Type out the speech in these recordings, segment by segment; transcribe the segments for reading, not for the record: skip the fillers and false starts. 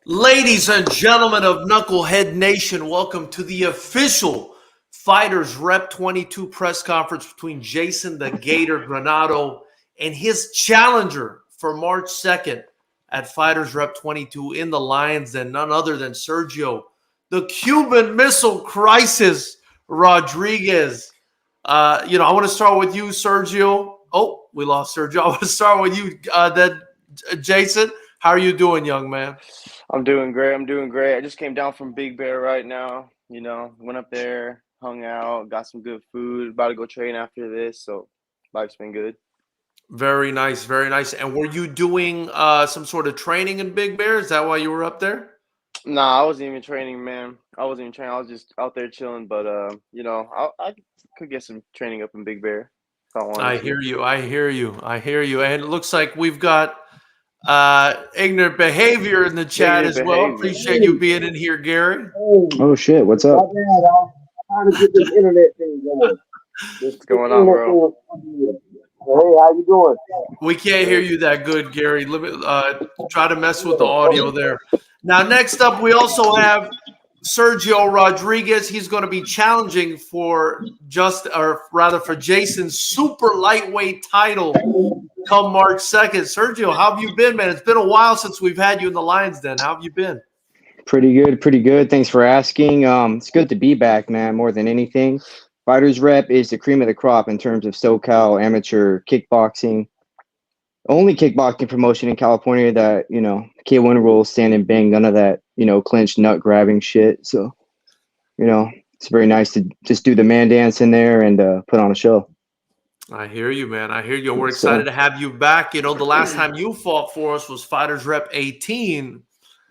Ladies and gentlemen of Knucklehead Nation, welcome to the official Fightersrep 22 press conference between Jason the Gator Granado and his challenger for March 2nd at Fightersrep 22 in the Lions, and none other than Sergio, the Cuban Missile Crisis Rodriguez. I want to start with you, Sergio. Oh, we lost Sergio. I want to start with you, Jason. How are you doing, young man? I'm doing great. I just came down from Big Bear right now. Went up there, hung out, got some good food. About to go train after this, so life's been good. Very nice, very nice. And were you doing some sort of training in Big Bear? Is that why you were up there? Nah, I wasn't even training, man. I wasn't even training. I was just out there chilling. But I could get some training up in Big Bear if I wanted I to. hear you. I hear you. I hear you. And it looks like we've got ignorant behavior in the chat Ignorant as well. behavior. Appreciate you being in here, Gary. Oh shit, what's up? My bad, I'm trying to get this internet thing going. What's going on, bro? Hey, how you doing? We can't hear you that good, Gary. Try to mess with the audio there. Now, next up, we also have Sergio Rodriguez. He's going to be challenging for for Jason's super lightweight title come March 2nd. Sergio, how have you been, man? It's been a while since we've had you in the Lions Den. How have you been? Pretty good, pretty good. Thanks for asking. It's good to be back, man, more than anything. Fightersrep is the cream of the crop in terms of SoCal amateur kickboxing. Only kickboxing promotion in California that, K1 rules, stand and bang, none of that, clinch nut grabbing shit. So, it's very nice to just do the man dance in there and put on a show. I hear you, man. I hear you. We're excited to have you back. The last time you fought for us was Fightersrep 18.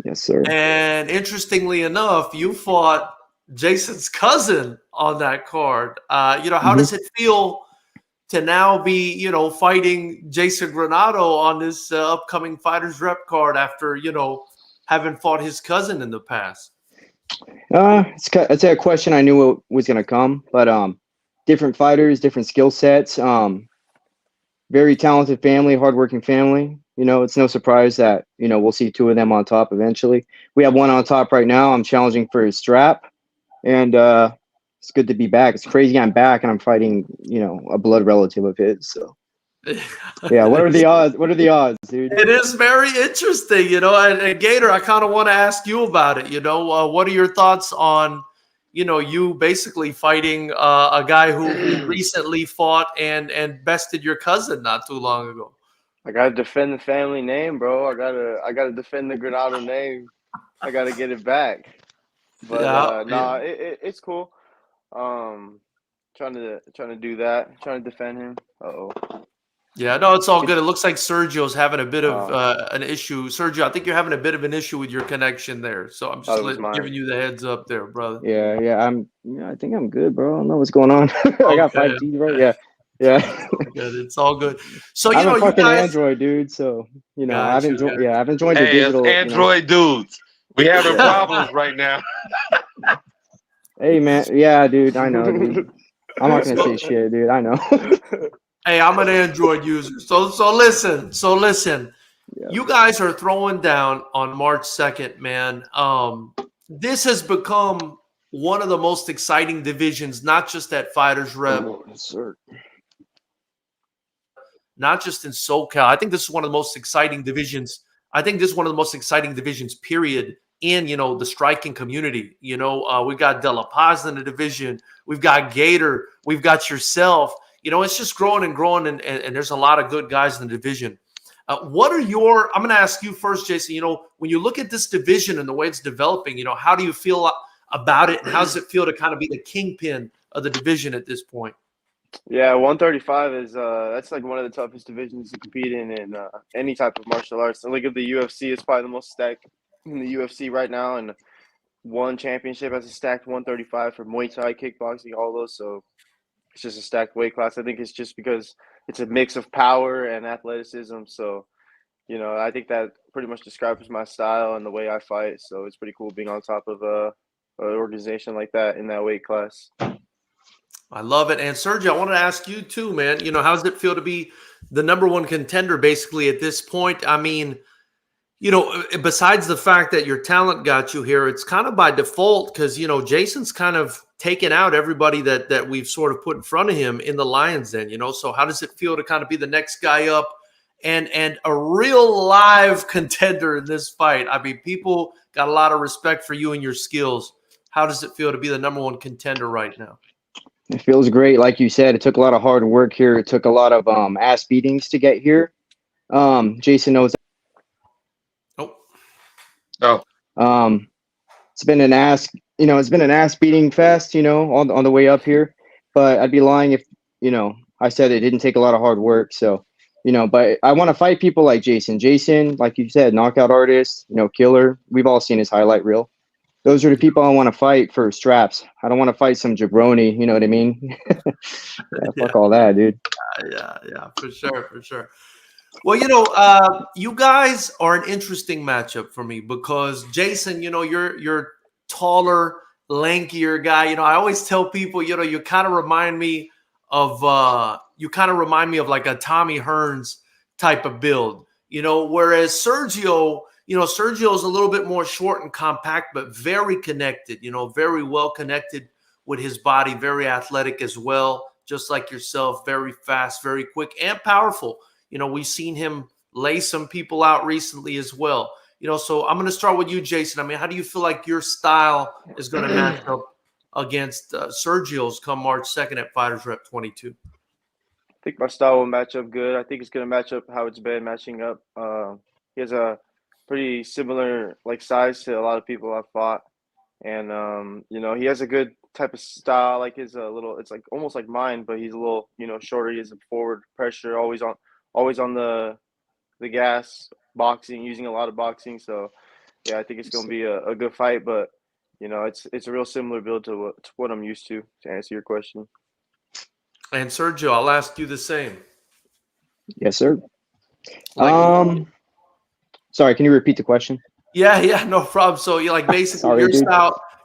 Yes, sir. And interestingly enough, you fought Jason's cousin on that card. How does it feel to now be, fighting Jason Granado on this upcoming Fightersrep card after, having fought his cousin in the past? It's a question I knew was going to come, but different fighters, different skill sets, very talented family, hardworking family. It's no surprise that, we'll see two of them on top eventually. We have one on top right now. I'm challenging for his strap, and it's good to be back. It's crazy I'm back and I'm fighting, a blood relative of his. So, yeah, what are the odds? What are the odds, dude? It is very interesting, and Gator, I kind of want to ask you about it. What are your thoughts on, you basically fighting a guy who recently fought and bested your cousin not too long ago? I gotta defend the family name, bro. I gotta defend the Granado name. I gotta get it back. But it's cool. Trying to do that. Trying to defend him. Yeah, no, it's all good. It looks like Sergio's having a bit of an issue. Sergio, I think you're having a bit of an issue with your connection there. So I'm just giving you the heads up there, brother. Yeah. I think I'm good, bro. I don't know what's going on. I got 5G, right? Yeah. Good. It's all good. So I'm a fucking you guys, Android dude. So I've enjoyed the Hey, digital. Android dudes, we having problems right now. Hey man, yeah, dude. I know, dude. I'm not gonna say shit, dude. I know. Hey, I'm an Android user. So listen. Yeah. You guys are throwing down on March 2nd, man. This has become one of the most exciting divisions, not just at Fightersrep, not just in SoCal. I think this is one of the most exciting divisions. Period, in, the striking community. We've got De La Paz in the division. We've got Gator. We've got yourself. It's just growing and growing, and there's a lot of good guys in the division. I'm going to ask you first, Jason, when you look at this division and the way it's developing, how do you feel about it, and how does it feel to kind of be the kingpin of the division at this point? Yeah, 135 is that's like one of the toughest divisions to compete in any type of martial arts. And look at the UFC; it's probably the most stacked in the UFC right now, and one championship has a stacked 135 for Muay Thai, kickboxing, all those. So it's just a stacked weight class. I think it's just because it's a mix of power and athleticism. So, I think that pretty much describes my style and the way I fight. So it's pretty cool being on top of an organization like that in that weight class. I love it. And Sergio, I wanted to ask you too, man. How does it feel to be the number one contender basically at this point? I mean, Besides the fact that your talent got you here, it's kind of by default because, Jason's kind of taken out everybody that we've sort of put in front of him in the Lions Den, So how does it feel to kind of be the next guy up and a real live contender in this fight? I mean, people got a lot of respect for you and your skills. How does it feel to be the number one contender right now? It feels great. Like you said, it took a lot of hard work here. It took a lot of ass beatings to get here. Jason knows. Oh, It's been an ass beating fest, on the way up here. But I'd be lying if, I said it didn't take a lot of hard work. So, but I want to fight people like Jason. Jason, like you said, knockout artist, killer. We've all seen his highlight reel. Those are the people I want to fight for straps. I don't want to fight some jabroni. You know what I mean? Fuck all that, dude. Yeah, for sure. Well, you guys are an interesting matchup for me because Jason, you're taller, lankier guy. I always tell people, you kind of remind me of like a Tommy Hearns type of build. Whereas Sergio, Sergio's a little bit more short and compact, but very connected. Very well connected with his body, very athletic as well, just like yourself. Very fast, very quick, and powerful. We've seen him lay some people out recently as well. So I'm going to start with you, Jason. I mean, how do you feel like your style is going to match up against Sergio's come March 2nd at Fightersrep 22? I think my style will match up good. I think it's going to match up how it's been matching up. He has a pretty similar size to a lot of people I've fought. And, he has a good type of style. Like it's like almost like mine, but he's a little, shorter. He has a forward pressure, always on the gas, boxing, using a lot of boxing. So, yeah, I think it's going to be a good fight. But, it's a real similar build to what I'm used to answer your question. And Sergio, I'll ask you the same. Yes, sir. Sorry, can you repeat the question? Yeah, no problem. So you basically Sorry,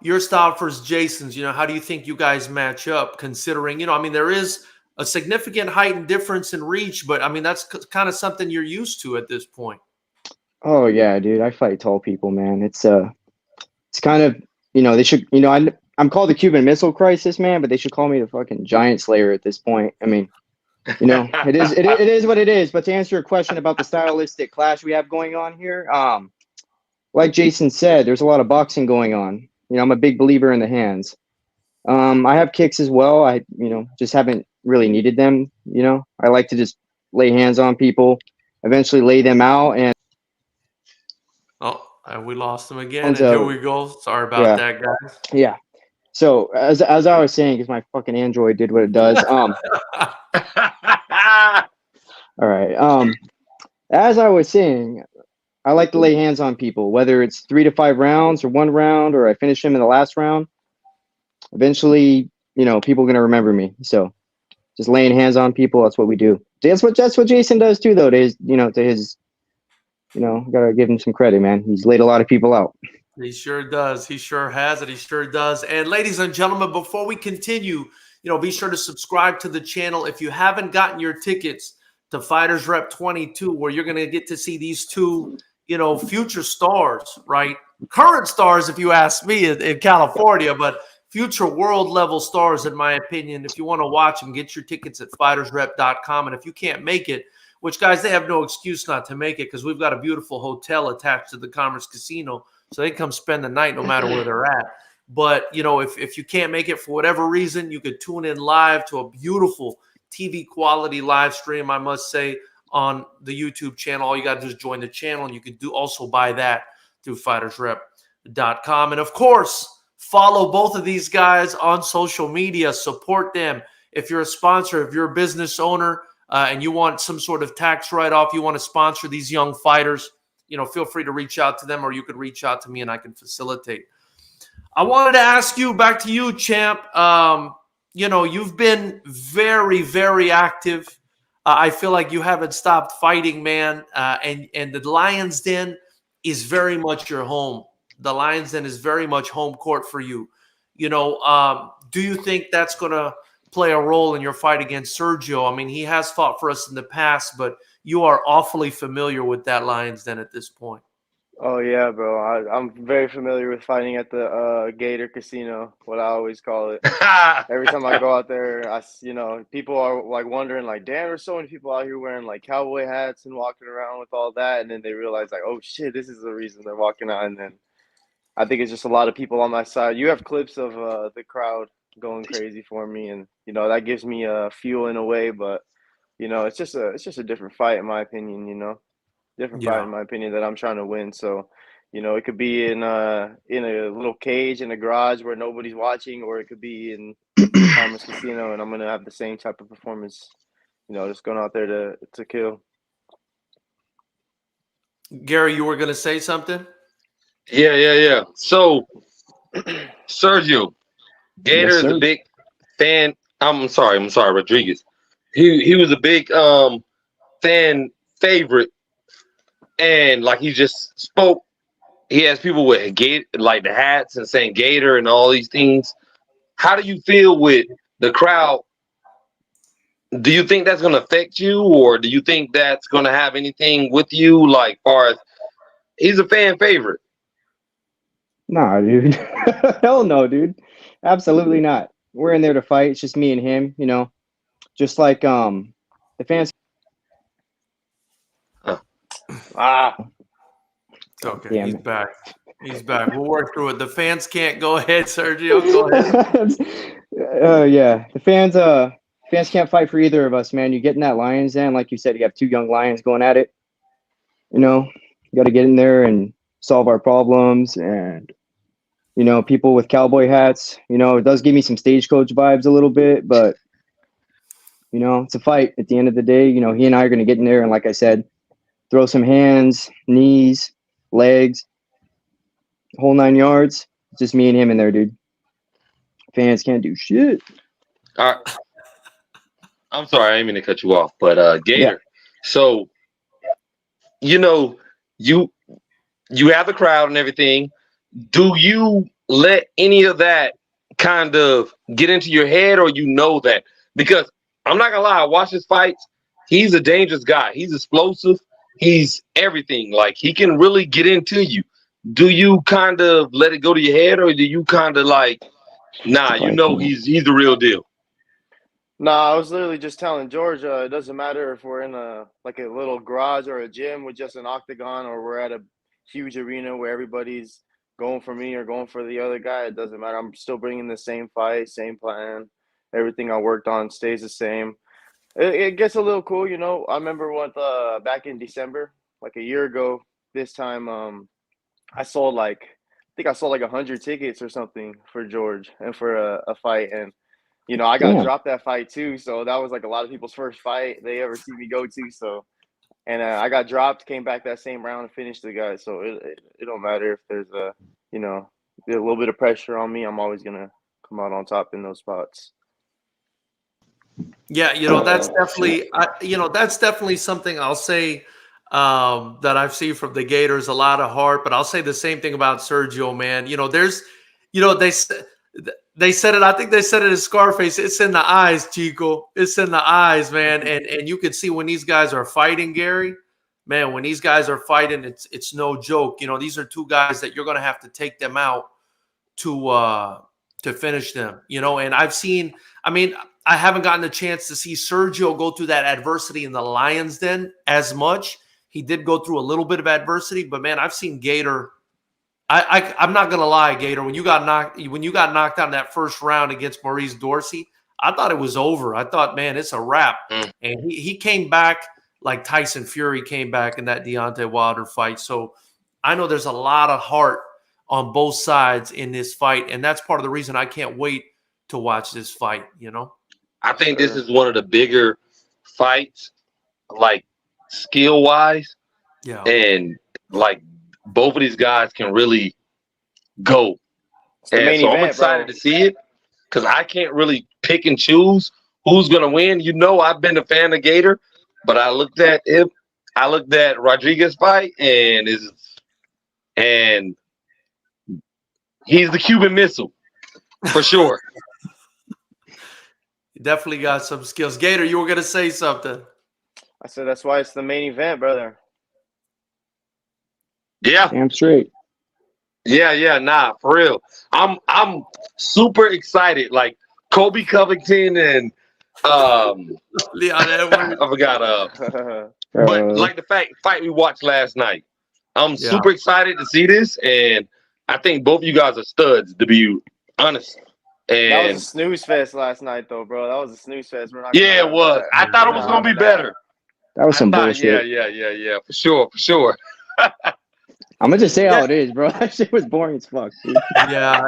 your style versus Jason's, how do you think you guys match up considering, there is a significant height and difference in reach, but I mean, that's kind of something you're used to at this point. Oh yeah, dude. I fight tall people, man. It's kind of, they should, I'm called the Cuban Missile Crisis, man, but they should call me the fucking Giant Slayer at this point. I mean, it is what it is. But to answer your question about the stylistic clash we have going on here, like Jason said, there's a lot of boxing going on. I'm a big believer in the hands. I have kicks as well. I, just haven't really needed them. I like to just lay hands on people, eventually lay them out. And we lost him again. And here we go. Sorry about that, guys. Yeah. So as I was saying, because my fucking Android did what it does. All right. As I was saying, I like to lay hands on people, whether it's 3 to 5 rounds or 1 round, or I finish him in the last round. Eventually, people are gonna remember me. So just laying hands on people, that's what we do. That's what Jason does too, though. To his, gotta give him some credit, man. He's laid a lot of people out. He sure does. He sure has it. He sure does. And ladies and gentlemen, before we continue, be sure to subscribe to the channel. If you haven't gotten your tickets to Fightersrep 22, where you're going to get to see these two, future stars, right? Current stars, if you ask me, in California, but future world level stars, in my opinion. If you want to watch them, get your tickets at fightersrep.com. And if you can't make it, which, guys, they have no excuse not to make it because we've got a beautiful hotel attached to the Commerce Casino. So they come spend the night no matter where they're at. But, if you can't make it for whatever reason, you could tune in live to a beautiful TV quality live stream, I must say, on the YouTube channel. All you got to do is join the channel, and you can also buy that through fightersrep.com. And, of course, follow both of these guys on social media. Support them. If you're a sponsor, if you're a business owner, and you want some sort of tax write-off, you want to sponsor these young fighters, feel free to reach out to them, or you could reach out to me and I can facilitate. I wanted to ask you, back to you, champ. You've been very, very active. I feel like you haven't stopped fighting, man. And the Lions Den is very much your home. The Lions Den is very much home court for you. Do you think that's going to play a role in your fight against Sergio? I mean, he has fought for us in the past, but you are awfully familiar with that Lions Den at this point. Oh yeah, bro. I'm very familiar with fighting at the Gator Casino, what I always call it. Every time I go out there, people are like wondering, like, damn, there's so many people out here wearing like cowboy hats and walking around with all that, and then they realize like, oh shit, this is the reason they're walking out. And then I think it's just a lot of people on my side. You have clips of the crowd going crazy for me, and that gives me fuel in a way. But it's just a different fight in my opinion. Different fight Yeah. in my opinion that I'm trying to win. So, it could be in a little cage in a garage where nobody's watching, or it could be in Farmers Casino, and I'm gonna have the same type of performance. Just going out there to kill. Gary, you were going to say something? Yeah. So, Sergio, Yes, Gator is a sir. big fan. I'm sorry, Rodriguez. He was a big fan favorite, and like he just spoke, he has people with like the hats and saying Gator and all these things. How do you feel with the crowd? Do you think that's going to affect you, or do you think that's going to have anything with you? Like, far as he's a fan favorite. Nah, dude. Hell no, dude. Absolutely not. We're in there to fight. It's just me and him, Just like the fans. Ah, Okay, Damn he's it. back. He's back. We'll work through it. The fans can't go ahead, Sergio. Go ahead. Yeah. The fans can't fight for either of us, man. You get in that Lions den, like you said, you have two young lions going at it. You got to get in there and solve our problems. And people with cowboy hats. It does give me some stagecoach vibes a little bit, but it's a fight. At the end of the day, he and I are going to get in there and, like I said, throw some hands, knees, legs, whole 9 yards. It's just me and him in there, dude. Fans can't do shit. All right. I'm sorry, I didn't mean to cut you off, but Gator. Yeah. So, you know, you you have the crowd and everything. Do you let any of that kind of get into your head, or that? Because I'm not gonna lie, I watch his fights. He's a dangerous guy. He's explosive. He's everything. Like, he can really get into you. Do you kind of let it go to your head, or do you kind of like, nah, he's the real deal? no, I was literally just telling George, it doesn't matter if we're in a little garage or a gym with just an octagon, or we're at a huge arena where everybody's going for me or going for the other guy. It doesn't matter. I'm still bringing the same fight, same plan. Everything I worked on stays the same. It gets a little cool. I remember back in December, like a year ago, this time, I sold I think I sold like 100 tickets or something for George and for a fight. And I got Damn. dropped that fight too, so that was like a lot of people's first fight they ever see me go to. So, and I got dropped, came back that same round and finished the guy. So it don't matter if there's a little bit of pressure on me. I'm always gonna come out on top in those spots. Yeah, that's definitely something I'll say that I've seen from the Gators, a lot of heart. But I'll say the same thing about Sergio, man. There's, they said it. I think they said it in Scarface. It's in the eyes, Chico. It's in the eyes, man. And you can see when these guys are fighting, Gary. Man, when these guys are fighting, it's no joke. These are two guys that you're going to have to take them out to finish them. And I've seen. I mean, I haven't gotten a chance to see Sergio go through that adversity in the Lions Den as much. He did go through a little bit of adversity, but man, I've seen Gator. I'm not gonna lie, Gator. When you got knocked out in that first round against Maurice Dorsey, I thought it was over. I thought, man, it's a wrap. And he came back like Tyson Fury came back in that Deontay Wilder fight. So I know there's a lot of heart on both sides in this fight, and that's part of the reason I can't wait to watch this fight. I think this is one of the bigger fights, like, skill wise, Yeah. and like both of these guys can really go. It's the And main so I'm event, excited bro. to see it, because I can't really pick and choose who's gonna win. I've been a fan of Gator, but I looked at Rodriguez fight, and he's the Cuban Missile for sure. You definitely got some skills. Gator, you were gonna say something. I said that's why it's the main event, brother. Yeah, Damn straight. yeah, nah, for real. I'm super excited. Like Kobe Covington and Leon Edwards. I forgot but Uh, like the fight we watched last night. I'm Yeah. super excited to see this, and I think both of you guys are studs, to be honest. That was a And snooze fest last night, though, bro. That was a snooze fest. We're not gonna yeah, lie it about was. that. I thought We're it was not gonna be having that. better. that was I some thought, yeah, bullshit. for sure. I'm gonna just say Yeah. how it is, bro. That shit was boring as fuck, dude. Yeah.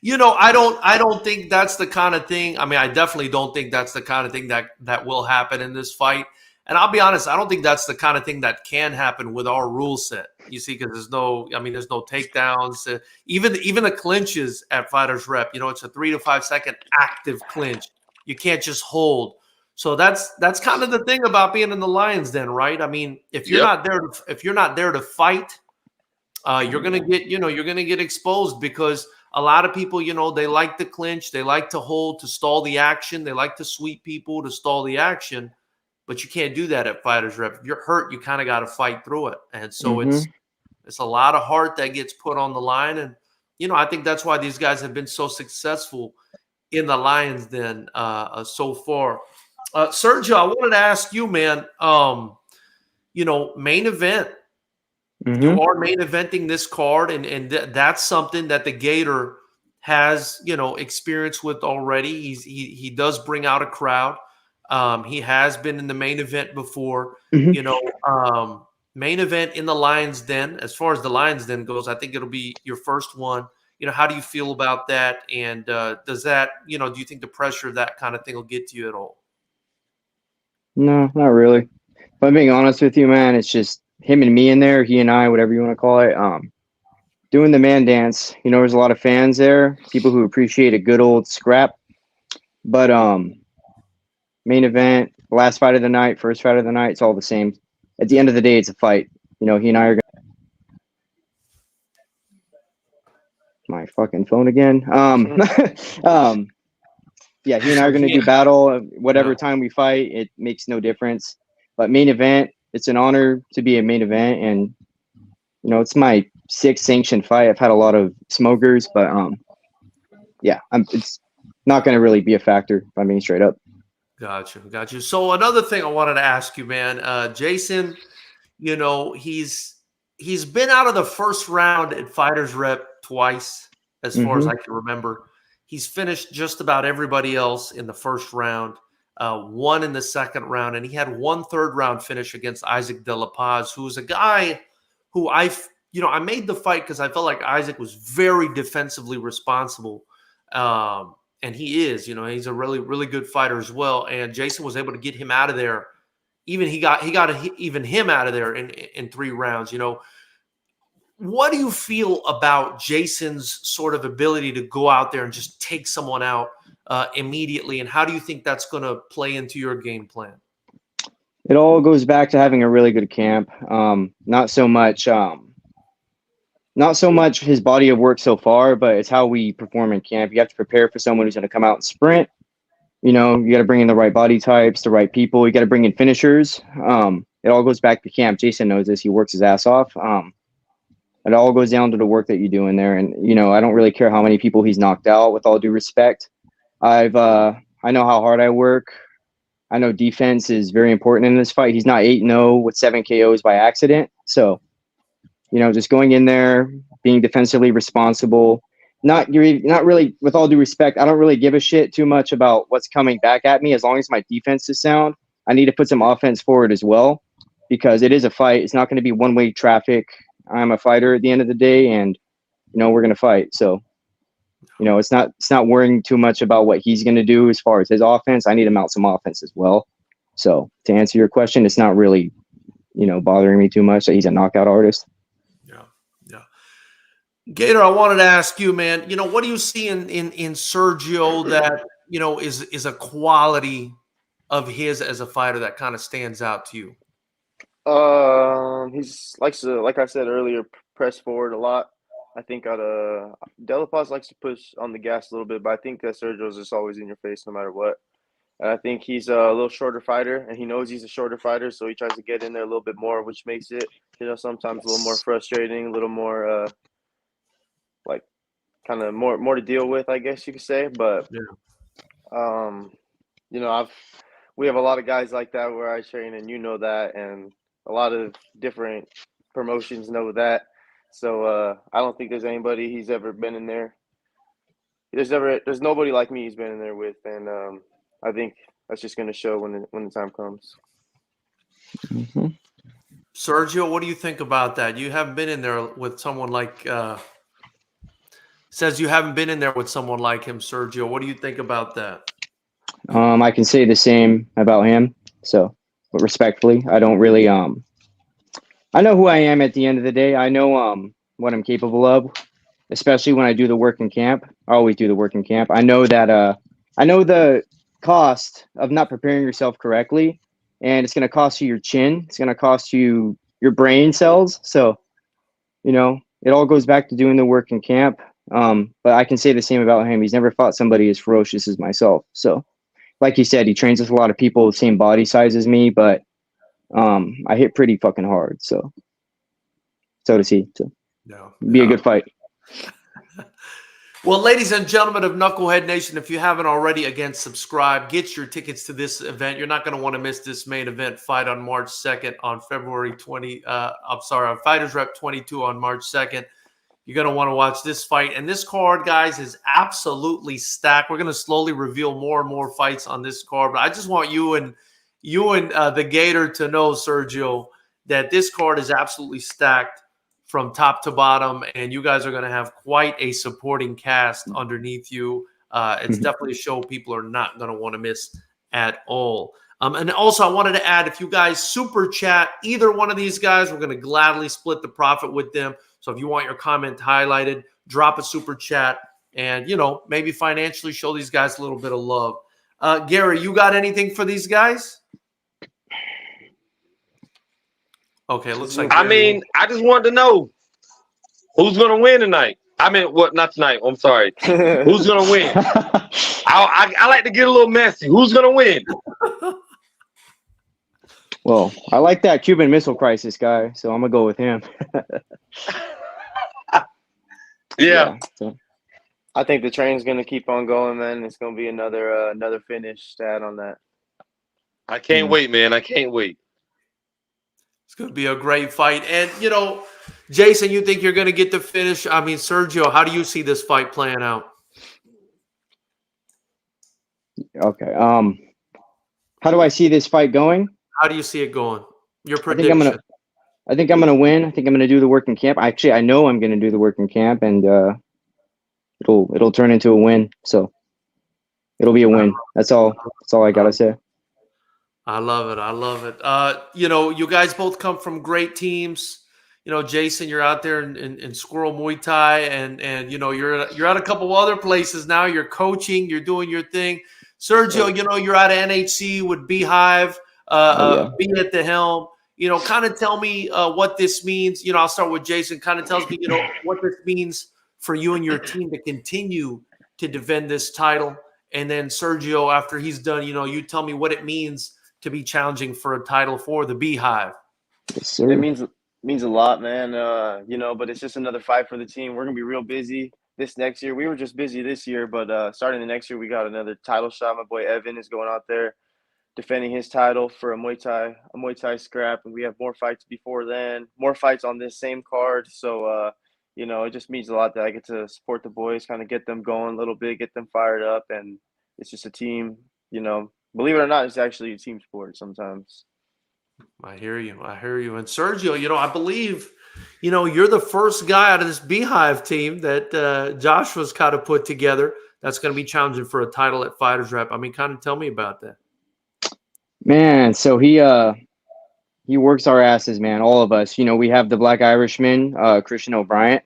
I don't think that's the kind of thing. I mean, I definitely don't think that's the kind of thing that will happen in this fight. And I'll be honest, I don't think that's the kind of thing that can happen with our rule set. You see, because there's no takedowns. Even the clinches at Fighters Rep, it's a 3 to 5 second active clinch. You can't just hold. So that's kind of the thing about being in the Lions Den, right? I mean, if you're Yep. not there to fight, you're gonna get exposed because a lot of people, they like to clinch, they like to hold to stall the action, they like to sweep people to stall the action, but you can't do that at Fighters Rep. If you're hurt, you kind of got to fight through it, and so Mm-hmm. it's a lot of heart that gets put on the line, and I think that's why these guys have been so successful in the Lions Den so far. Sergio, I wanted to ask you, man. Main event. Mm-hmm. You are main eventing this card, and that's something that the Gator has experience with already. He does bring out a crowd. He has been in the main event before. Mhm. Main event in the Lions Den. As far as the Lions Den goes, I think it'll be your first one. How do you feel about that? And does that do you think the pressure of that kind of thing will get to you at all? No, not really. If I'm being honest with you, man, it's just him and me in there, he and I, whatever you want to call it. Doing the man dance. There's a lot of fans there, people who appreciate a good old scrap. But main event, last fight of the night, first fight of the night, it's all the same. At the end of the day, it's a fight. He and I are my fucking phone again. Yeah, he and I are going to do battle. Whatever time we fight, it makes no difference. But main event, it's an honor to be a main event, and it's my 6th sanctioned fight. I've had a lot of smokers, but yeah, it's not going to really be a factor if I'm being straight up. Got you. So another thing I wanted to ask you, man, Jason, he's been out of the first round at Fighters Rep twice, as far as I can remember. He's finished just about everybody else in the first round, one in the second round, and he had one third round finish against Isaac De La Paz, who was a guy who I made the fight because I felt like Isaac was very defensively responsible. And he is, he's a really, really good fighter as well. And Jason was able to get him out of there. Even he got even him out of there in 3 rounds. What do you feel about Jason's sort of ability to go out there and just take someone out immediately? And how do you think that's going to play into your game plan? It all goes back to having a really good camp. Not so much his body of work so far, but it's how we perform in camp. You have to prepare for someone who's going to come out and sprint. You got to bring in the right body types, the right people. You got to bring in finishers. It all goes back to camp. Jason knows this. He works his ass off. It all goes down to the work that you do in there. And, I don't really care how many people he's knocked out, with all due respect. I know how hard I work. I know defense is very important in this fight. He's not 8-0 with 7 KOs by accident. So, just going in there, being defensively responsible, not really, with all due respect, I don't really give a shit too much about what's coming back at me as long as my defense is sound. I need to put some offense forward as well, because it is a fight. It's not going to be one-way traffic. I'm a fighter at the end of the day, and, we're going to fight. So, it's not worrying too much about what he's going to do as far as his offense. I need him out some offense as well. So to answer your question, it's not really, bothering me too much that he's a knockout artist. Yeah. Gator, I wanted to ask you, man, what do you see in Sergio that, is a quality of his as a fighter that kind of stands out to you? He's likes to, like I said earlier, press forward a lot. I think De La Paz likes to push on the gas a little bit, but I think that Sergio's just always in your face no matter what. And I think he's a little shorter fighter, and he knows he's a shorter fighter, so he tries to get in there a little bit more, which makes it sometimes a little more frustrating, a little more like kind of more to deal with, I guess you could say. But we have a lot of guys like that where I train, and that, and a lot of different promotions know that. So I don't think there's anybody he's ever been in there. There's nobody like me he's been in there with, and I think that's just going to show when the time comes. Mm-hmm. Sergio, what do you think about that? You haven't been in there with someone like says you haven't been in there with someone like him, Sergio. What do you think about that? I can say the same about him. So, but respectfully, I don't really I know who I am at the end of the day. I know what I'm capable of, especially when I do the work in camp. I always do the work in camp. I know that I know the cost of not preparing yourself correctly, and it's going to cost you your chin. It's going to cost you your brain cells. So, it all goes back to doing the work in camp. But I can say the same about him. He's never fought somebody as ferocious as myself. So, like you said, he trains with a lot of people the same body size as me, but I hit pretty fucking hard. So does he. So be a good fight. Well, ladies and gentlemen of Knucklehead Nation, if you haven't already, again, subscribe. Get your tickets to this event. You're not going to want to miss this main event fight on March 2nd on Fightersrep 22 on March 2nd. You're going to want to watch this fight. And this card, guys, is absolutely stacked. We're going to slowly reveal more and more fights on this card. But I just want you and the Gator to know, Sergio, that this card is absolutely stacked from top to bottom, and you guys are going to have quite a supporting cast underneath you. It's definitely a show people are not going to want to miss at all. And also, I wanted to add, if you guys super chat either one of these guys, we're going to gladly split the profit with them. So if you want your comment highlighted, drop a super chat and, maybe financially show these guys a little bit of love. Gary, you got anything for these guys? Okay, looks like I just wanted to know who's going to win tonight. Not tonight. I'm sorry. Who's going to win? I like to get a little messy. Who's going to win? Well, I like that Cuban Missile Crisis guy, so I'm going to go with him. Yeah. So. I think the train's going to keep on going, man. It's going to be another finish to add on that. I can't wait, man. I can't wait. It's going to be a great fight. And, Jason, you think you're going to get the finish? Sergio, how do you see this fight playing out? Okay. How do I see this fight going? How do you see it going? Your prediction? I think I'm gonna win. I think I'm gonna do the work in camp. Actually, I know I'm gonna do the work in camp, and it'll turn into a win. So it'll be a win. That's all I gotta say. I love it. I love it. You guys both come from great teams. Jason, you're out there in Squirrel Muay Thai, and you're at a couple other places now. You're coaching. You're doing your thing. Sergio, you're out of NHC with Beehive. Be at the helm. Kind of tell me what this means. I'll start with Jason. Kind of tells me, what this means for you and your team to continue to defend this title. And then Sergio, after he's done, you tell me what it means to be challenging for a title for the Beehive. Yes, sir. It means a lot, man. But it's just another fight for the team. We're gonna be real busy this next year. We were just busy this year, but starting the next year, we got another title shot. My boy Evan is going out there defending his title for a Muay Thai scrap, and we have more fights before then, more fights on this same card. So, it just means a lot that I get to support the boys, kind of get them going a little bit, get them fired up, and it's just a team. Believe it or not, it's actually a team sport sometimes. I hear you. And Sergio, I believe, you're the first guy out of this Beehive team that Joshua's kind of put together that's going to be challenging for a title at Fightersrep. Kind of tell me about that. Man, so he works our asses, man. All of us. We have the Black Irishman, Christian O'Brien.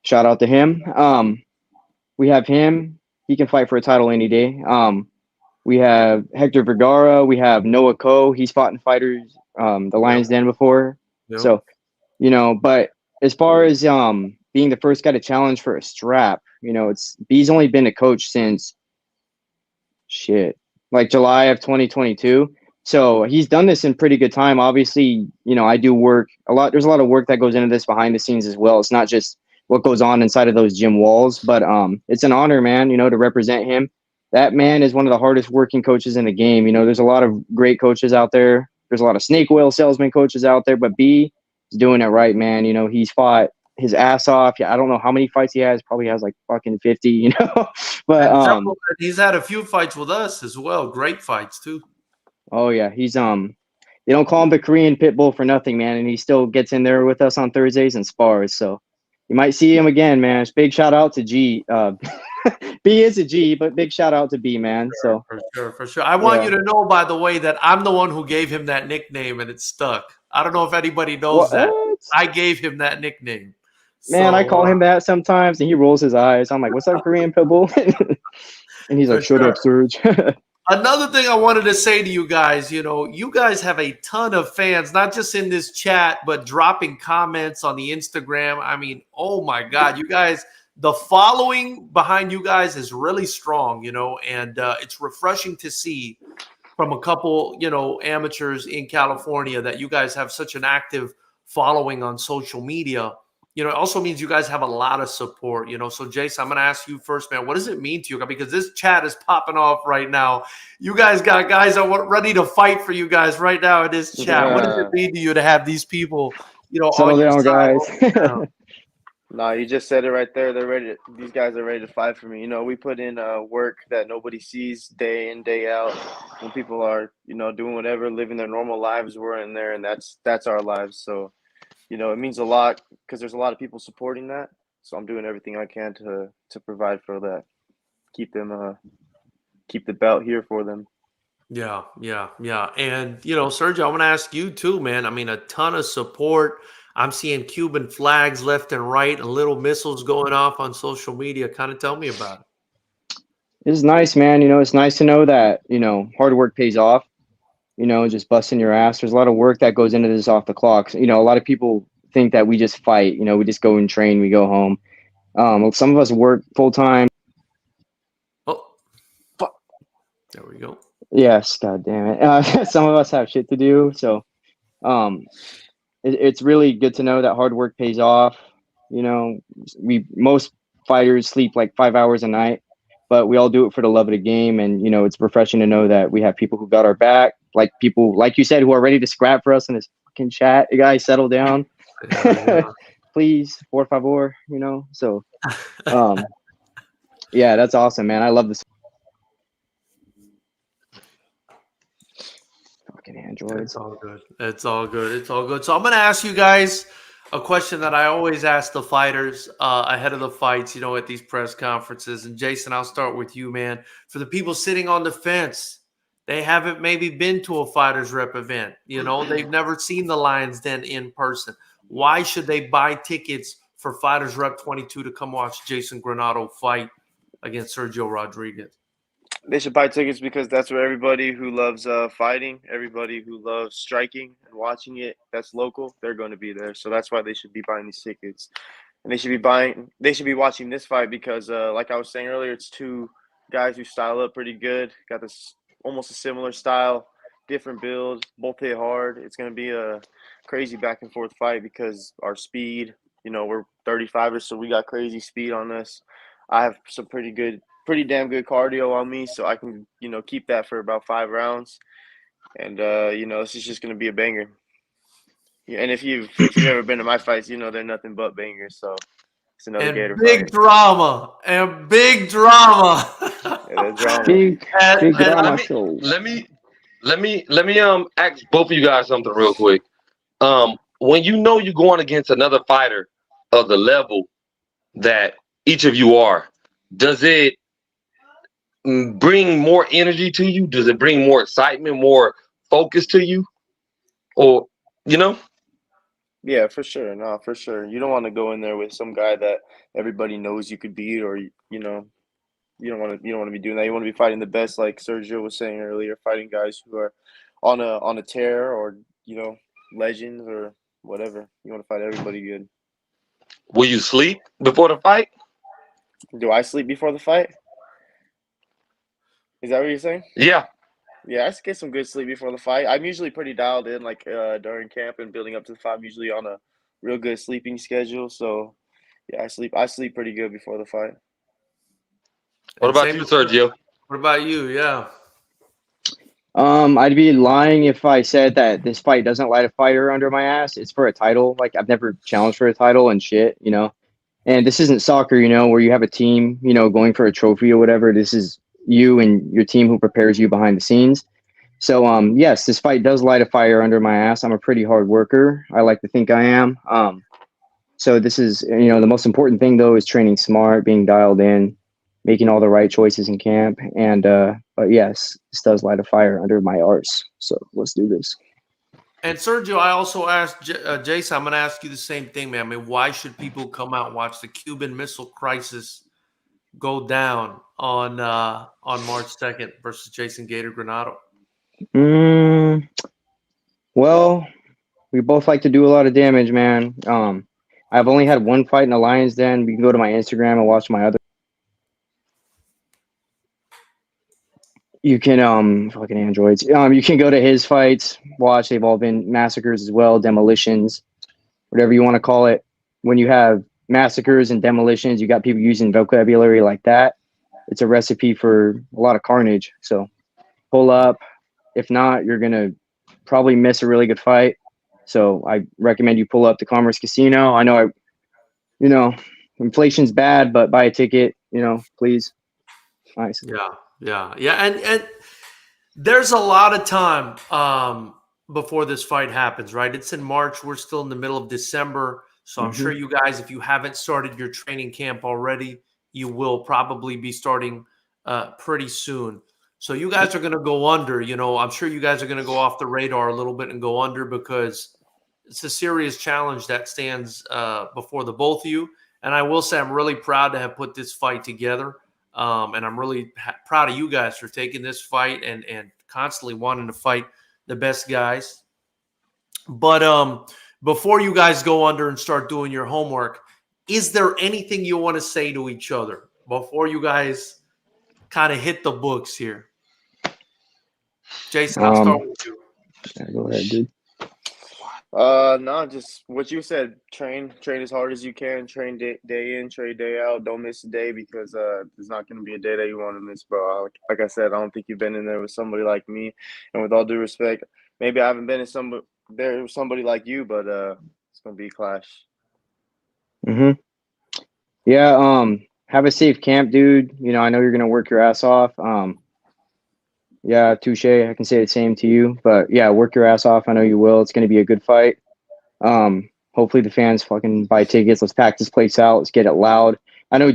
Shout out to him. We have him. He can fight for a title any day. We have Hector Vergara. We have Noah Coe. He's fought in Fighters, the Lions Den before. Yep. So, but as far as being the first guy to challenge for a strap, B's only been a coach since like July of 2022. So he's done this in pretty good time. Obviously, I do work a lot. There's a lot of work that goes into this behind the scenes as well. It's not just what goes on inside of those gym walls, but it's an honor, man, to represent him. That man is one of the hardest working coaches in the game. There's a lot of great coaches out there. There's a lot of snake oil salesman coaches out there, but B is doing it right, man. He's fought his ass off. Yeah, I don't know how many fights he has. Probably has like fucking 50, but he's had a few fights with us as well. Great fights too. Oh yeah, he's they don't call him the Korean pit bull for nothing, man, and he still gets in there with us on Thursdays and spars. So you might see him again, man. It's big shout out to G. B is a G, but big shout out to B, man. So for sure. I want you to know, by the way, that I'm the one who gave him that nickname, and it stuck. I don't know if anybody knows that. I gave him that nickname. Man, I call him that sometimes, and he rolls his eyes. I'm like, "What's up, Korean pit bull?" And he's like, "Shut up, Serge." Another thing I wanted to say to you guys, you guys have a ton of fans, not just in this chat, but dropping comments on the Instagram. I mean, oh my God, you guys, the following behind you guys is really strong, and it's refreshing to see from a couple, amateurs in California that you guys have such an active following on social media. It also means you guys have a lot of support, So, Jason, I'm going to ask you first, man. What does it mean to you? Because this chat is popping off right now. You guys got guys that are ready to fight for you guys right now in this chat. Yeah. What does it mean to you to have these people, Settle on your down, side? guys. No, you just said it right there. They're ready. These guys are ready to fight for me. We put in work that nobody sees day in, day out. When people are, doing whatever, living their normal lives, we're in there, and that's our lives. So, it means a lot because there's a lot of people supporting that. So I'm doing everything I can to provide for that. Keep the belt here for them. Yeah. And, Sergio, I'm going to ask you too, man. I mean, a ton of support. I'm seeing Cuban flags left and right and little missiles going off on social media. Kind of tell me about it. It's nice, man. It's nice to know that, hard work pays off, just busting your ass. There's a lot of work that goes into this off the clock. A lot of people think that we just fight, we just go and train, we go home. Some of us work full time. Oh, there we go. Yes, God damn it. Some of us have shit to do. So it's really good to know that hard work pays off. Most fighters sleep like 5 hours a night, but we all do it for the love of the game. And, it's refreshing to know that we have people who got our back, like people, like you said, who are ready to scrap for us in this fucking chat. You guys settle down. Yeah. Please, por favor, So, yeah, that's awesome, man. I love this. Fucking androids. It's all good. So I'm going to ask you guys a question that I always ask the fighters ahead of the fights, at these press conferences. And Jason, I'll start with you, man. For the people sitting on the fence, they haven't maybe been to a Fightersrep event. They've never seen the Lions Den in person. Why should they buy tickets for Fightersrep 22 to come watch Jason Granado fight against Sergio Rodriguez? They should buy tickets because that's where everybody who loves fighting, everybody who loves striking and watching it, that's local, they're going to be there. So that's why they should be buying these tickets. And they should be watching this fight because, like I was saying earlier, it's two guys who style up pretty good, got this almost a similar style, different build, both hit hard. It's going to be a crazy back and forth fight because our speed, we're 35ers, so we got crazy speed on us. I have some pretty damn good cardio on me, so I can, keep that for about 5 rounds. And, this is just going to be a banger. Yeah, and if you've ever been to my fights, they're nothing but bangers. So it's another Gator big fight. drama. Yeah, the drama. Big drama show. Let me ask both of you guys something real quick. When you're going against another fighter of the level that each of you are, does it bring more energy to you? Does it bring more excitement, more focus to you? Or, Yeah, for sure. No, for sure. You don't want to go in there with some guy that everybody knows you could beat, or you don't want to be doing that. You want to be fighting the best, like Sergio was saying earlier, fighting guys who are on a tear, or legends or whatever. You want to fight everybody good. Will you sleep before the fight? Do I sleep before the fight? Is that what you're saying? Yeah. Yeah, I get some good sleep before the fight. I'm usually pretty dialed in, like during camp and building up to the fight. I'm usually on a real good sleeping schedule. So yeah, I sleep pretty good before the fight. What And about same. you, Sergio? What about you? Yeah. I'd be lying if I said that this fight doesn't light a fire under my ass. It's for a title. Like I've never challenged for a title and shit, you know. And this isn't soccer, you know, where you have a team, you know, going for a trophy or whatever. This is you and your team who prepares you behind the scenes. So, yes, this fight does light a fire under my ass. I'm a pretty hard worker. I like to think I am. So this is, you know, the most important thing though is training smart, being dialed in, making all the right choices in camp. And but yes, this does light a fire under my arse. So let's do this. And Sergio, I also asked Jason. I'm going to ask you the same thing, man. I mean, why should people come out and watch the Cuban Missile Crisis go down on March 2nd versus Jason Gator Granado? Well, we both like to do a lot of damage, man. I've only had one fight in the Lions Den. You can go to my Instagram and watch my other. You can fucking androids. You can go to his fights, watch. They've all been massacres as well, demolitions, whatever you want to call it. When you have massacres and demolitions, you got people using vocabulary like that. It's a recipe for a lot of carnage. So pull up. If not, you're gonna probably miss a really good fight. So I recommend you pull up to Commerce Casino. I know you know, inflation's bad, but buy a ticket, you know, please. Nice. Yeah. And there's a lot of time before this fight happens, right? It's in March. We're still in the middle of December. So I'm sure you guys, if you haven't started your training camp already, you will probably be starting pretty soon. So you guys are going to go under, you know, I'm sure you guys are going to go off the radar a little bit and go under because it's a serious challenge that stands before the both of you. And I will say I'm really proud to have put this fight together. And I'm really proud of you guys for taking this fight and constantly wanting to fight the best guys. But before you guys go under and start doing your homework, is there anything you want to say to each other before you guys kind of hit the books here? Jason, I'll start with you. Yeah, go ahead, dude. No, just what you said. Train as hard as you can. Train day in, train day out. Don't miss a day because there's not going to be a day that you want to miss, bro. Like I said, I don't think you've been in there with somebody like me. And with all due respect, maybe I haven't been in there with somebody like you, but it's going to be a clash. Yeah. Have a safe camp, dude. You know, I know you're gonna work your ass off. Yeah, touche. I can say the same to you. But yeah, work your ass off. I know you will. It's gonna be a good fight. Hopefully the fans fucking buy tickets. Let's pack this place out. Let's get it loud. I know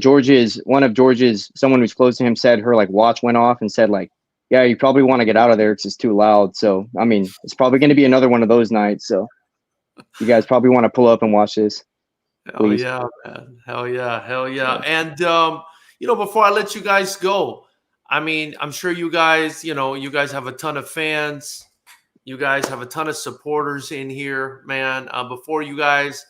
one of George's, someone who's close to him said her like watch went off and said like, yeah, you probably want to get out of there because it's too loud. So I mean, it's probably gonna be another one of those nights. So you guys probably want to pull up and watch this. Please. Hell yeah, man. Hell yeah. And, you know, before I let you guys go, I mean, I'm sure you guys, you know, you guys have a ton of fans. You guys have a ton of supporters in here, man. Before you guys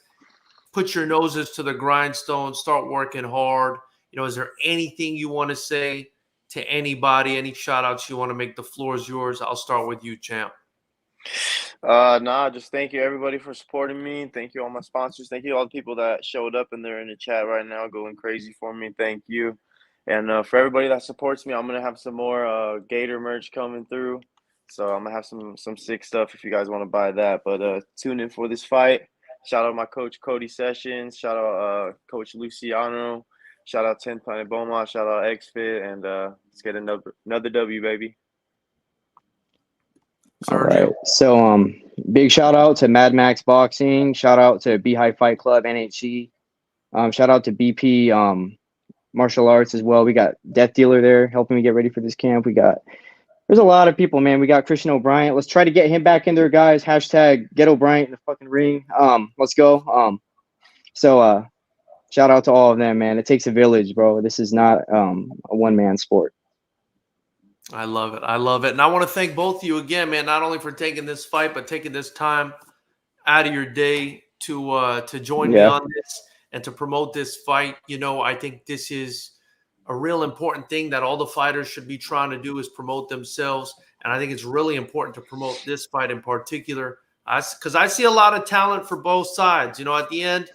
put your noses to the grindstone, start working hard, you know, is there anything you want to say to anybody, any shout outs you want to make? The floor is yours. I'll start with you, champ. Nah, just thank you everybody for supporting me. Thank you all my sponsors. Thank you all the people that showed up and they're in the chat right now going crazy for me. Thank you. And for everybody that supports me, I'm gonna have some more Gator merch coming through. So I'm gonna have some sick stuff if you guys want to buy that. But tune in for this fight. Shout out my coach Cody Sessions. Shout out Coach Luciano. Shout out 10 Planet Beaumont. Shout out XFit. And let's get another W, baby. All right. So big shout out to Mad Max Boxing. Shout out to Beehive Fight Club, NHC. Shout out to BP Martial Arts as well. We got Death Dealer there helping me get ready for this camp. There's a lot of people, man. We got Christian O'Brien. Let's try to get him back in there, guys. Hashtag get O'Brien in the fucking ring. Let's go. So shout out to all of them, man. It takes a village, bro. This is not a one-man sport. I love it. And I want to thank both of you again, man, not only for taking this fight, but taking this time out of your day to join me on this and to promote this fight. You know, I think this is a real important thing that all the fighters should be trying to do is promote themselves. And I think it's really important to promote this fight in particular, because I see a lot of talent for both sides. You know, at the end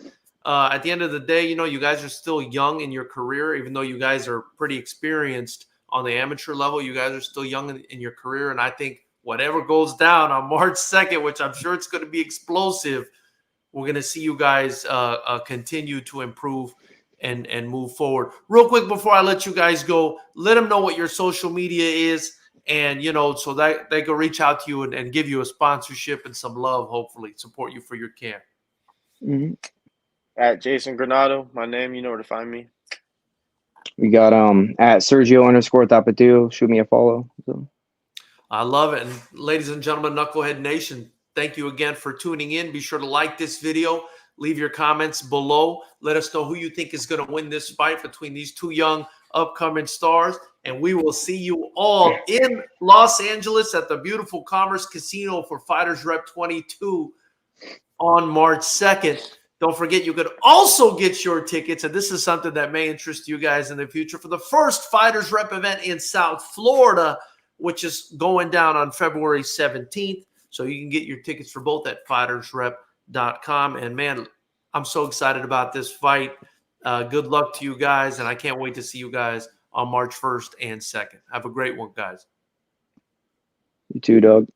of the day, you know, you guys are still young in your career, even though you guys are pretty experienced on the amateur level. You guys are still young in your career, and I think whatever goes down on March 2nd, which I'm sure it's going to be explosive, we're going to see you guys continue to improve and move forward. Real quick before I let you guys go, let them know what your social media is, and, you know, so that they can reach out to you and give you a sponsorship and some love, hopefully support you for your camp. Mm-hmm. At Jason Granado, my name, you know where to find me. We got at Sergio_Tapatio. Shoot me a follow. So. I love it. And ladies and gentlemen, Knucklehead Nation, thank you again for tuning in. Be sure to like this video. Leave your comments below. Let us know who you think is going to win this fight between these two young upcoming stars. And we will see you all in Los Angeles at the beautiful Commerce Casino for Fightersrep 22 on March 2nd. Don't forget, you could also get your tickets, and this is something that may interest you guys in the future, for the first Fightersrep event in South Florida, which is going down on February 17th. So you can get your tickets for both at fightersrep.com. And, man, I'm so excited about this fight. Good luck to you guys, and I can't wait to see you guys on March 1st and 2nd. Have a great one, guys. You too, Doug.